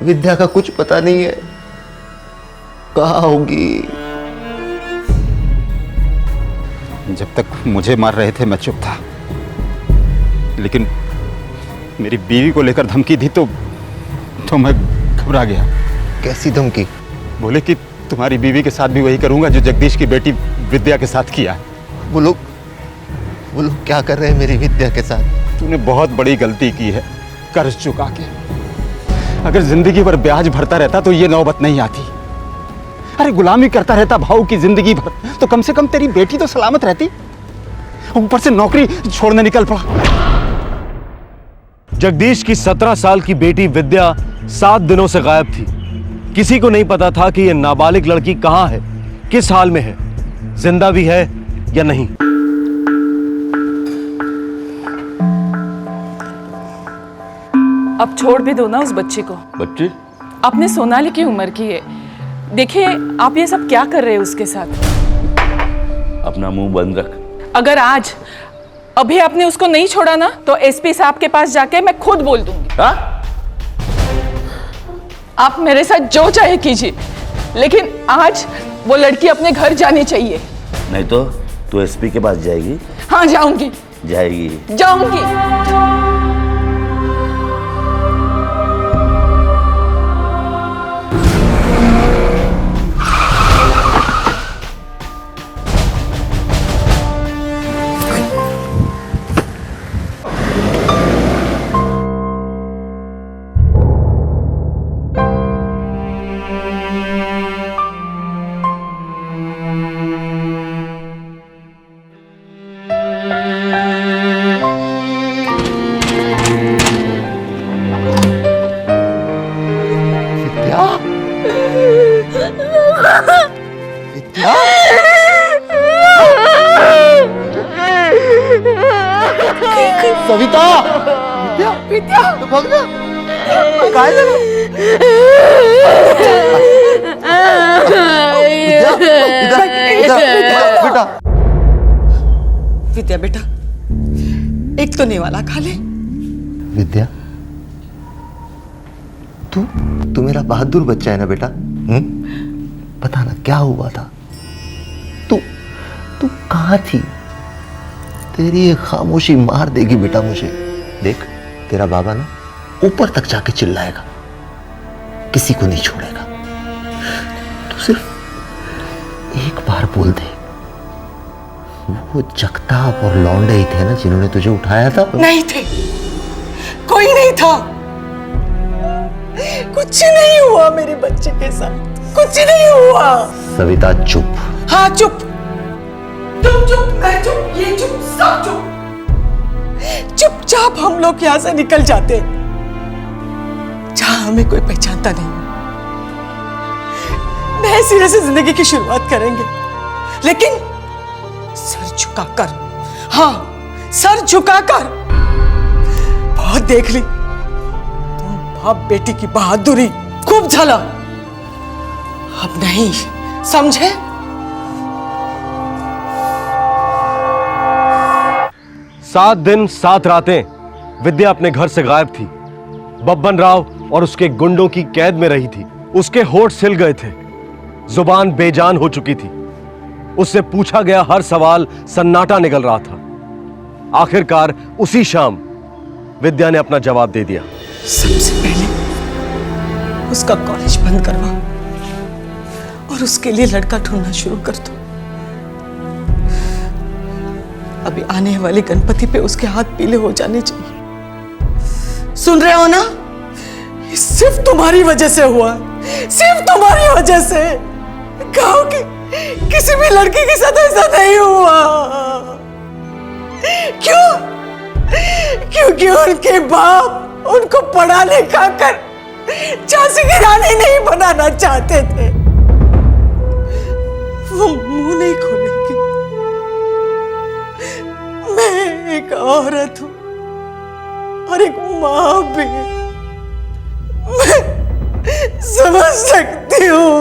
विद्या का कुछ पता नहीं है, कहाँ होगी? जब तक मुझे मार रहे थे मैं चुप था, लेकिन मेरी बीवी को लेकर धमकी दी तो मैं घबरा गया। कैसी धमकी? बोले कि तुम्हारी बीवी के साथ भी वही करूंगा जो जगदीश की बेटी विद्या के साथ किया। वो लोग क्या कर रहे हैं मेरी विद्या के साथ? तूने बहुत बड़ी गलती की है, कर्ज चुका के। अगर जिंदगी भर ब्याज भरता रहता तो ये नौबत नहीं आती। अरे गुलामी करता रहता भाऊ की जिंदगी भर, तो कम से कम तेरी बेटी तो सलामत रहती। ऊपर से नौकरी छोड़ने निकल पड़ा। जगदीश की 17 साल की बेटी विद्या 7 दिनों से गायब थी। किसी को नहीं पता था कि यह नाबालिग लड़की कहां है, किस हाल में है, जिंदा भी है या नहीं। अब छोड़ भी दो ना उस बच्ची को। बच्ची? अपने सोनाली की उम्र की है। देखिए आप ये सब क्या कर रहे हैं उसके साथ। अपना मुंह बंद रख। अगर आज अभी आपने उसको नहीं छोड़ा ना तो एसपी साहब के पास जाके मैं खुद बोल दूंगी। हा? आप मेरे साथ जो चाहे कीजिए, लेकिन आज वो लड़की अपने घर जानी चाहिए। नहीं तो तू एसपी के पास जाएगी? हाँ जाऊंगी। जाऊंगी। सविता! विद्या! तो भाग ना! काय झालं? बेटा विद्या बेटा, एक तो नेवाला खा ले। विद्या, तू मेरा बहादुर बच्चा है ना बेटा। बता ना क्या हुआ था? तू कहाँ थी? तेरी ये खामोशी मार देगी बेटा मुझे। देख, तेरा बाबा ना ऊपर तक जाके चिल्लाएगा, किसी को नहीं छोड़ेगा। तू सिर्फ एक बार बोल दे, वो जगताप और लौंडे ही थे ना जिन्होंने तुझे उठाया था? नहीं थे, कोई नहीं था। कुछ नहीं हुआ मेरे बच्चे के साथ, कुछ नहीं हुआ। सविता चुप। हाँ चुप, तुम चुप, मैं चुप, ये चुप, सब चुप। चुपचाप हम लोग यहां से निकल जाते, जहां हमें कोई पहचानता नहीं। नए सिरे से जिंदगी की शुरुआत करेंगे, लेकिन सर झुकाकर। हाँ, सर झुकाकर। बहुत देख ली तुम बाप बेटी की बहादुरी, खूब झला। अब नहीं, समझे? सात दिन 7 रातें विद्या अपने घर से गायब थी। बब्बन राव और उसके गुंडों की कैद में रही थी। उसके होठ सिल गए थे, जुबान बेजान हो चुकी थी। उससे पूछा गया हर सवाल सन्नाटा निकल रहा था। आखिरकार उसी शाम विद्या ने अपना जवाब दे दिया। सबसे पहले उसका कॉलेज बंद करवा और उसके लिए लड़का ढूंढना शुरू कर दो। अभी आने वाले गणपति पे उसके हाथ पीले हो जाने चाहिए। सुन रहे हो ना? ये सिर्फ तुम्हारी वजह से हुआ, सिर्फ तुम्हारी वजह से। गांव की किसी भी लड़की के साथ ऐसा नहीं हुआ। क्यों? क्योंकि उनके बाप उनको पढ़ा लिखा कर झांसी की रानी नहीं बनाना चाहते थे। वो मुंह नहीं खोलेगी। मैं एक औरत हूं और एक मां भी। मैं समझ सकती हूं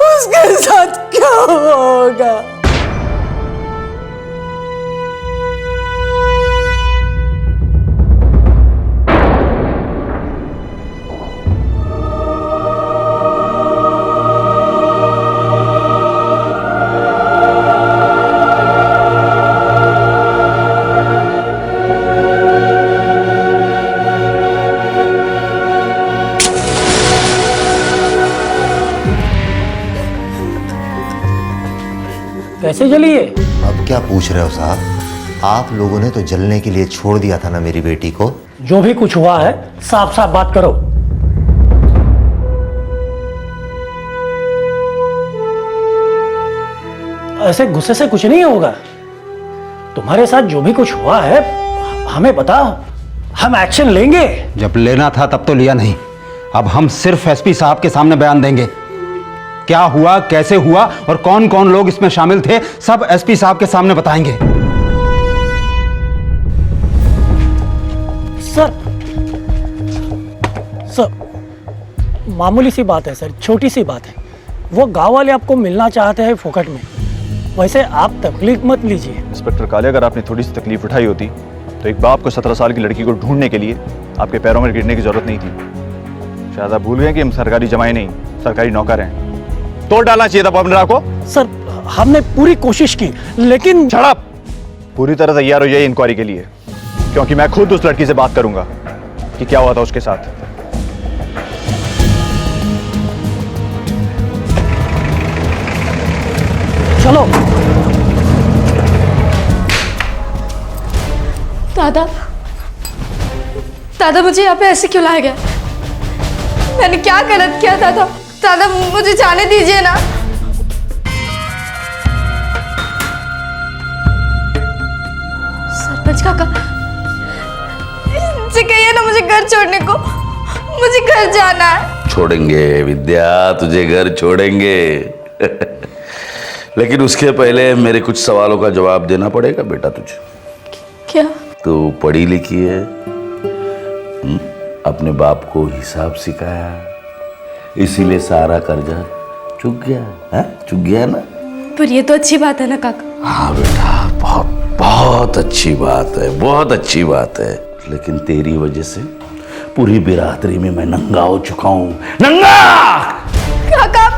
उसके साथ क्या होगा। कैसे जली है? अब क्या पूछ रहे हो साहब? आप लोगों ने तो जलने के लिए छोड़ दिया था ना मेरी बेटी को। जो भी कुछ हुआ है साफ साफ बात करो। ऐसे गुस्से से कुछ नहीं होगा। तुम्हारे साथ जो भी कुछ हुआ है हमें बता। हम एक्शन लेंगे। जब लेना था तब तो लिया नहीं। अब हम सिर्फ एसपी साहब के सामने बयान देंगे। क्या हुआ, कैसे हुआ और कौन कौन लोग इसमें शामिल थे, सब एसपी साहब के सामने बताएंगे। सर मामूली सी बात है सर, छोटी सी बात है। वो गांव वाले आपको मिलना चाहते हैं फोकट में, वैसे आप तकलीफ मत लीजिए। इंस्पेक्टर काले, अगर आपने थोड़ी सी तकलीफ उठाई होती तो एक बाप को 17 साल की लड़की को ढूंढने के लिए आपके पैरों में गिरने की जरूरत नहीं थी। शायद आप भूल गए कि हम सरकारी जमाई नहीं, सरकारी नौकर हैं। तोड़ डालना चाहिए था बबन राव को। सर हमने पूरी कोशिश की, लेकिन छड़प। पूरी तरह तैयार हो जाइए इंक्वायरी के लिए, क्योंकि मैं खुद उस लड़की से बात करूंगा कि क्या हुआ था उसके साथ। चलो। दादा, दादा मुझे यहाँ पे ऐसे क्यों लाया गया? मैंने क्या गलत किया दादा? दादा मुझे जाने दीजिए ना। सरपंच काका, इनसे कहिए ना मुझे घर छोड़ने को, मुझे घर जाना है। छोड़ेंगे विद्या, तुझे घर छोड़ेंगे। लेकिन उसके पहले मेरे कुछ सवालों का जवाब देना पड़ेगा बेटा तुझे। क्या? तू पढ़ी लिखी है, अपने बाप को हिसाब सिखाया, इसीलिए सारा कर्जा चुक गया है, चुक गया ना। पर ये तो अच्छी बात है ना काका। हाँ बेटा, बहुत बहुत अच्छी बात है, बहुत अच्छी बात है। लेकिन तेरी वजह से पूरी बिरादरी में मैं नंगा हो चुका हूँ। नंगा! काका आप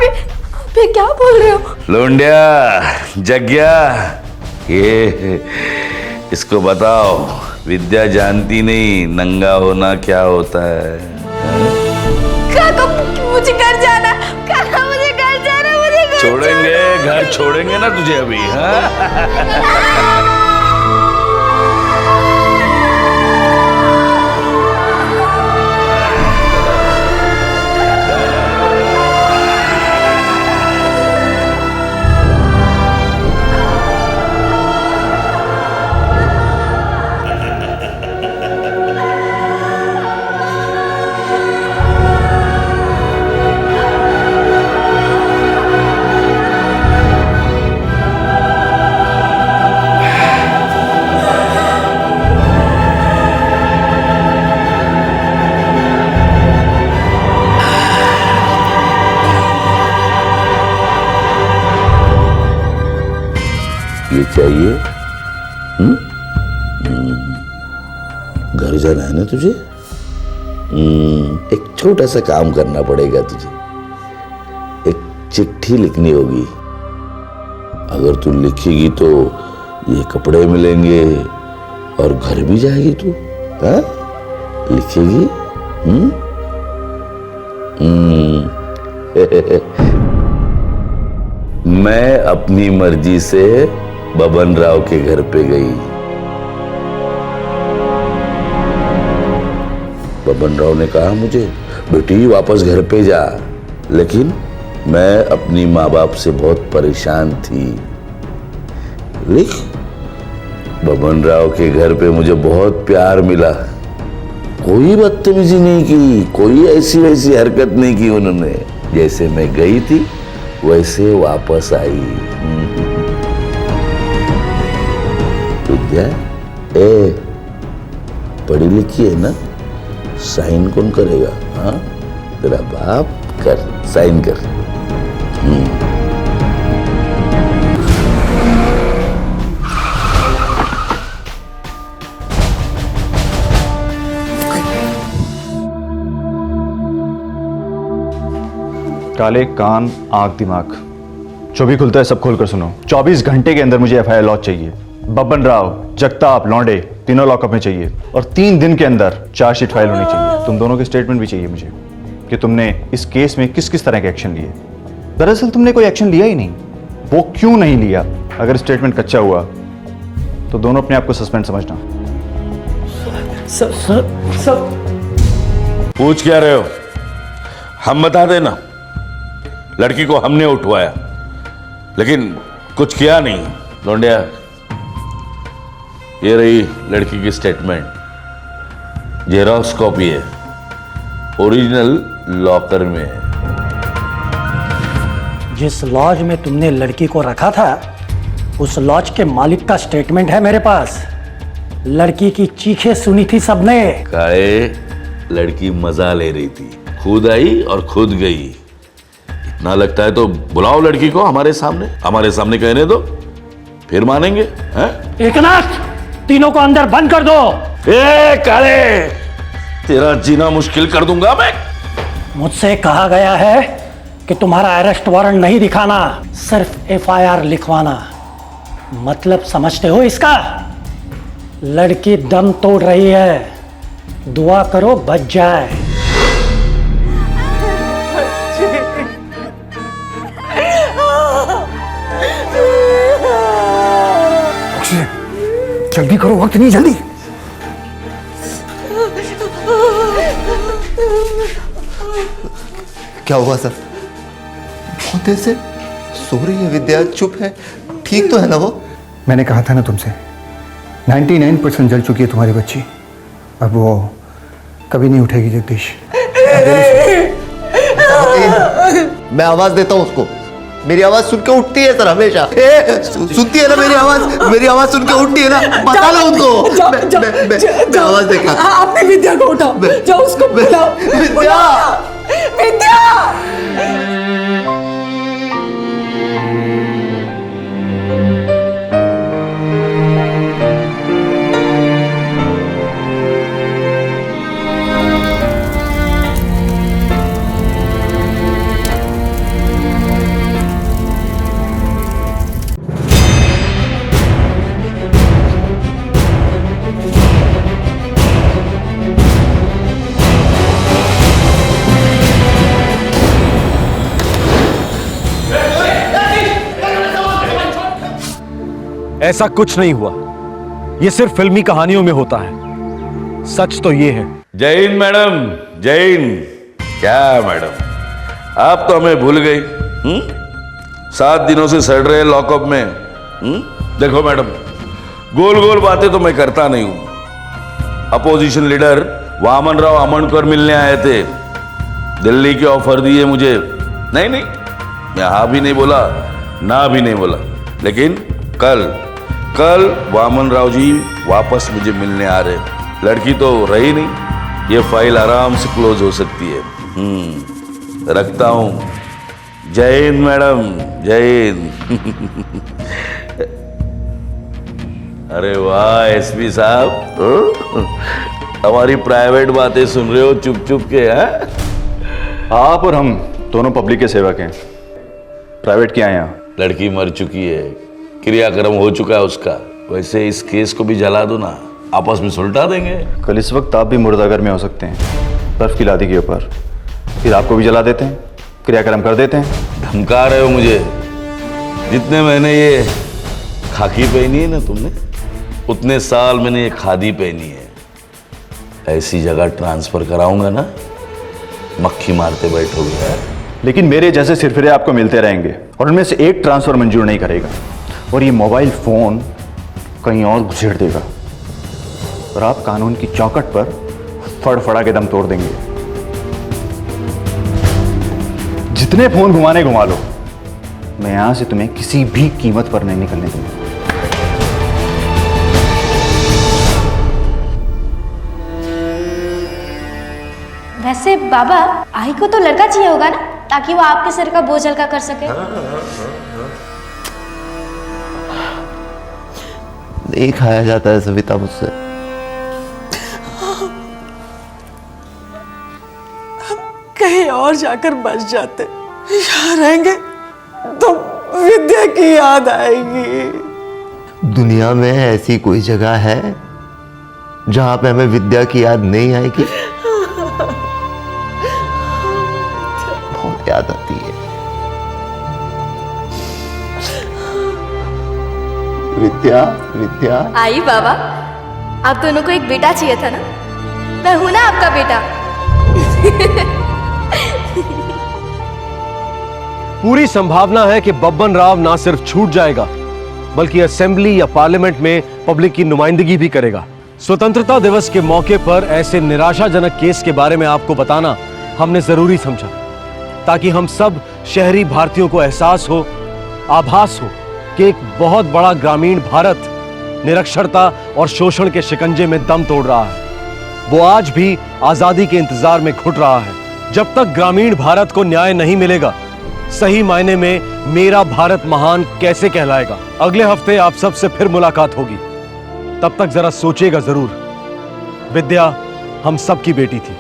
क्या बोल रहे हो? लोंडिया जग गया। ये इसको बताओ, विद्या जानती नहीं नंगा होना क्या होता है। काका मुझे घर जाना, काका मुझे घर जाना, मुझे घर छोड़ेंगे, घर छोड़ेंगे ना तुझे अभी। हाँ? ये चाहिए? घर जाना है ना तुझे? एक छोटा सा काम करना पड़ेगा तुझे। एक चिट्ठी लिखनी होगी। अगर तू लिखेगी तो ये कपड़े मिलेंगे और घर भी जाएगी तू। हाँ? लिखेगी? मैं अपनी मर्जी से बबन राव के घर पे गई। बबन राव ने कहा मुझे, बेटी वापस घर पे जा। लेकिन मैं अपनी माँ बाप से बहुत परेशान थी। लिख, बबन राव के घर पे मुझे बहुत प्यार मिला। कोई बदतमीजी नहीं की, कोई ऐसी वैसी हरकत नहीं की उन्होंने। जैसे मैं गई थी वैसे वापस आई। विद्या, पढ़ी लिखी है ना? साइन कौन करेगा? हाँ, तेरा बाप कर, साइन कर। काले, कान, आंख, दिमाग जो भी खुलता है सब खोल कर सुनो। 24 घंटे के अंदर मुझे एफआईआर लॉन्च चाहिए। बबन राव, जगताप, लौंडे तीनों लॉकअप में चाहिए और 3 दिन के अंदर चार्जशीट फाइल होनी चाहिए। तुम दोनों के स्टेटमेंट भी चाहिए मुझे कि तुमने इस केस में किस किस तरह के एक्शन लिए। दरअसल तुमने कोई एक्शन लिया ही नहीं, वो क्यों नहीं लिया? अगर स्टेटमेंट कच्चा हुआ तो दोनों अपने आप को सस्पेंड समझना। सर पूछ क्या रहे हो? हम बता देना। लड़की को हमने उठवाया लेकिन कुछ किया नहीं। लौंडिया, ये रही लड़की की स्टेटमेंट। जेरॉक्स कॉपी है, ओरिजिनल लॉकर में है। जिस लॉज में तुमने लड़की को रखा था उस लॉज के मालिक का स्टेटमेंट है मेरे पास। लड़की की चीखें सुनी थी सबने। काहे लड़की मजा ले रही थी, खुद आई और खुद गई। इतना लगता है तो बुलाओ लड़की को हमारे सामने कहने दो, फिर मानेंगे। हैं? एकनाथ, तीनों को अंदर बंद कर दो। ए काले, तेरा जीना मुश्किल कर दूंगा मैं। मुझसे कहा गया है कि तुम्हारा अरेस्ट वारंट नहीं दिखाना, सिर्फ एफआईआर लिखवाना। मतलब समझते हो इसका? लड़की दम तोड़ रही है, दुआ करो बच जाए। जल्दी करो, वक्त नहीं, जल्दी। क्या हुआ सर? बहुत देर से सो रही है विद्या, चुप है, ठीक तो है ना वो? मैंने कहा था ना तुमसे, 99% जल चुकी है तुम्हारी बच्ची, अब वो कभी नहीं उठेगी जगदीश। मैं आवाज देता हूँ उसको, मेरी आवाज सुन के उठती है सर हमेशा। सुनती है ना मेरी आवाज सुन के उठती है ना, बता लो उनको। मैं आवाज देखा। आपने विद्या को उठाओ, जाओ उसको बुलाओ। विद्या, विद्या। ऐसा कुछ नहीं हुआ, ये सिर्फ फिल्मी कहानियों में होता है, सच तो ये है। जय हिंद मैडम, जय हिंद। क्या मैडम, आप तो हमें भूल गई। 7 दिनों से सड़ रहे लॉकअप में। देखो मैडम, गोल गोल बातें तो मैं करता नहीं हूं। अपोजिशन लीडर वामन राव अमनकर मिलने आए थे, दिल्ली के ऑफर दिए मुझे। नहीं, मैं हाँ भी नहीं बोला, ना भी नहीं बोला, लेकिन कल वामन राव जी वापस मुझे मिलने आ रहे। लड़की तो रही नहीं, ये फाइल आराम से क्लोज हो सकती है। रखता हूं। जय हिंद मैडम, जय हिंद। अरे वाह एसपी साहब, हमारी प्राइवेट बातें सुन रहे हो चुप चुप के? हैं? आप और हम दोनों पब्लिक के सेवक हैं, प्राइवेट क्या है यहाँ? लड़की मर चुकी है, क्रियाक्रम हो चुका है उसका। वैसे इस केस को भी जला दो ना, आपस में सुलटा देंगे। कल इस वक्त आप भी मुर्दाघर में हो सकते हैं, बर्फ की लादी के ऊपर, फिर आपको भी जला देते हैं, क्रियाक्रम कर देते हैं। धमका रहे हो मुझे? जितने महीने ये खाकी पहनी है ना तुमने, उतने साल मैंने ये खादी पहनी है। ऐसी जगह ट्रांसफर कराऊंगा ना, मक्खी मारते बैठोगे। लेकिन मेरे जैसे सिरफिरे आपको मिलते रहेंगे और उनमें से एक ट्रांसफर मंजूर नहीं करेगा, और ये मोबाइल फोन कहीं और घुसेड़ देगा, और आप कानून की चौखट पर फड़फड़ा के दम तोड़ देंगे। जितने फोन घुमाने घुमा लो, मैं यहां से तुम्हें किसी भी कीमत पर नहीं निकलने दूंगा। वैसे बाबा, आई को तो लड़का चाहिए होगा ना, ताकि वो आपके सिर का बोझ हल्का कर सके। नहीं खाया जाता है सविता मुझसे। कहीं और जाकर बच जाते, यहाँ रहेंगे तो विद्या की याद आएगी। दुनिया में ऐसी कोई जगह है जहां पे हमें विद्या की याद नहीं आएगी? बहुत याद आती है विद्या। विद्या आई बाबा, आप दोनों को एक बेटा चाहिए था ना, मैं हूं ना आपका बेटा। पूरी संभावना है कि बब्बन राव ना सिर्फ छूट जाएगा, बल्कि असेंबली या पार्लियामेंट में पब्लिक की नुमाइंदगी भी करेगा। स्वतंत्रता दिवस के मौके पर ऐसे निराशाजनक केस के बारे में आपको बताना हमने जरूरी समझा, ताकि हम सब शहरी भारतीयों को एहसास हो, आभास हो कि एक बहुत बड़ा ग्रामीण भारत निरक्षरता और शोषण के शिकंजे में दम तोड़ रहा है। वो आज भी आजादी के इंतजार में घुट रहा है। जब तक ग्रामीण भारत को न्याय नहीं मिलेगा, सही मायने में मेरा भारत महान कैसे कहलाएगा। अगले हफ्ते आप सबसे फिर मुलाकात होगी। तब तक जरा सोचिएगा जरूर। विद्या हम सबकी बेटी थी।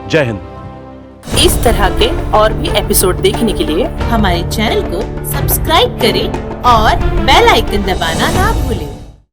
जय हिंद। इस तरह के और भी एपिसोड देखने के लिए हमारे चैनल को सब्सक्राइब करें और बेल आइकन दबाना ना भूलें।